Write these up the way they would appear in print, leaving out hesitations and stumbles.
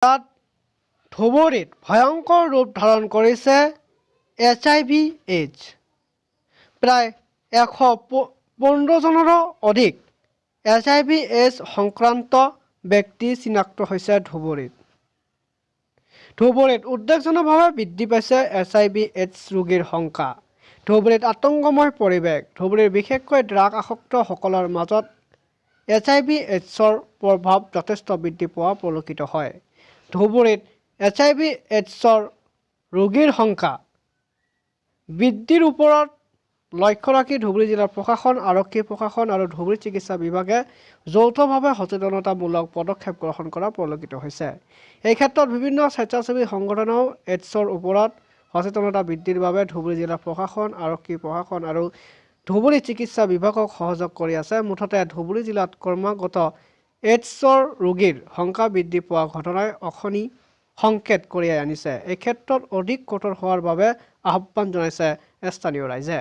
তাত ধুবুৰীত ভয়ংকৰ ৰূপ ধাৰণ কৰিছে HIV/AIDS। প্ৰায় 115জনৰো অধিক HIV/AIDS সংক্ৰান্ত ব্যক্তি চিনাক্ত হৈছে ধুবুৰীত। ধুবুৰীত উদ্বেগজনকভাৱে বৃদ্ধি পাইছে HIV/AIDS ৰোগীৰ সংখ্যা। ধুবুৰীত আতংকময় পৰিৱেশ। ধুবুৰীৰ বিশেষকৈ ড্ৰাগ আসক্তসকলৰ মাজত HIV/AIDSৰ প্ৰভাৱ যথেষ্ট বৃদ্ধি পোৱা পৰিলক্ষিত হয়। ধুবুৰীত HIV/AIDSৰ ৰোগীৰ সংখ্যা বৃদ্ধিৰ ওপৰত লক্ষ্য ৰাখি ধুবুৰী জিলা প্ৰশাসন, আৰক্ষী প্ৰশাসন আৰু ধুবুৰী চিকিৎসা বিভাগে যৌথভাৱে সচেতনতামূলক পদক্ষেপ গ্ৰহণ কৰা পৰিলক্ষিত হৈছে। এই ক্ষেত্ৰত বিভিন্ন স্বেচ্ছাসেৱী সংগঠনেও এইডছৰ ওপৰত সচেতনতা বৃদ্ধিৰ বাবে ধুবুৰী জিলা প্ৰশাসন, আৰক্ষী প্ৰশাসন আৰু ধুবুৰী চিকিৎসা বিভাগক সহযোগ কৰি আছে। মুঠতে ধুবুৰী জিলাত ক্ৰমাগত এইডছৰ ৰোগীৰ সংখ্যা বৃদ্ধি পোৱা ঘটনাই অশনি সংকেত কঢ়িয়াই আনিছে। এই ক্ষেত্ৰত অধিক কঠোৰ হোৱাৰ বাবে আহ্বান জনাইছে স্থানীয় ৰাইজে।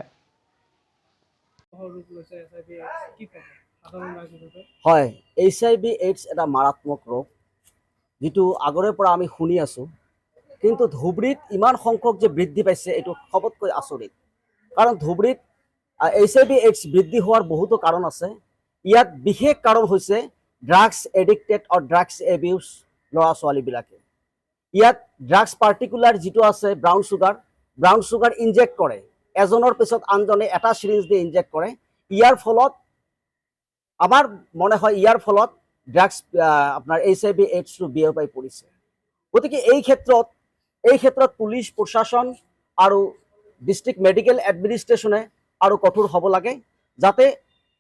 হয়, HIV/AIDS এটা মাৰাত্মক ৰোগ, যিটো আগৰে পৰা আমি শুনি আছোঁ। কিন্তু ধুবুৰীত ইমান সংখ্যক যে বৃদ্ধি পাইছে, এইটো সবতকৈ আচৰিত। কাৰণ ধুবুৰীত HIV/AIDS বৃদ্ধি হোৱাৰ বহুতো কাৰণ আছে। ইয়াত বিশেষ কাৰণ হৈছে ড্ৰাগছ এডিক্টেড আৰু ড্ৰাগছ এবিউজ ল'ৰা ছোৱালীবিলাকে। ইয়াত ড্ৰাগছ পাৰ্টিকুলাৰ যিটো আছে ব্ৰাউন চুগাৰ ইনজেক্ট কৰে, এজনৰ পিছত আনজনে এটা চিৰিঞ্জ দি ইনজেক্ট কৰে। ইয়াৰ ফলত আমাৰ মনে হয় ড্ৰাগছ আপোনাৰ HIV/AIDSটো বিয়পাই পৰিছে। গতিকে এই ক্ষেত্ৰত পুলিচ প্ৰশাসন আৰু ডিষ্ট্ৰিক্ট মেডিকেল এডমিনিষ্ট্ৰেশ্যনে আৰু কঠোৰ হ'ব লাগে, যাতে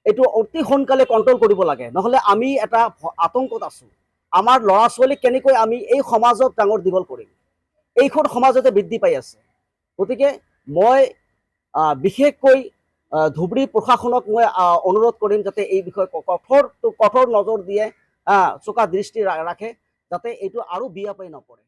এইটো অতি সোনকালে কণ্ট্ৰল কৰিব লাগে। নহ'লে আমি এটা আতংকত আছোঁ। আমাৰ ল'ৰা ছোৱালীক কেনেকৈ আমি এই সমাজত ডাঙৰ দীঘল কৰিম? এইখন সমাজতে বৃদ্ধি পাই আছে। গতিকে মই বিশেষকৈ ধুবুৰী প্ৰশাসনক মই অনুৰোধ কৰিম, যাতে এই বিষয়ে কঠোৰ নজৰ দিয়ে, চোকা দৃষ্টি ৰাখে, যাতে এইটো আৰু বিয়পাই নপৰে।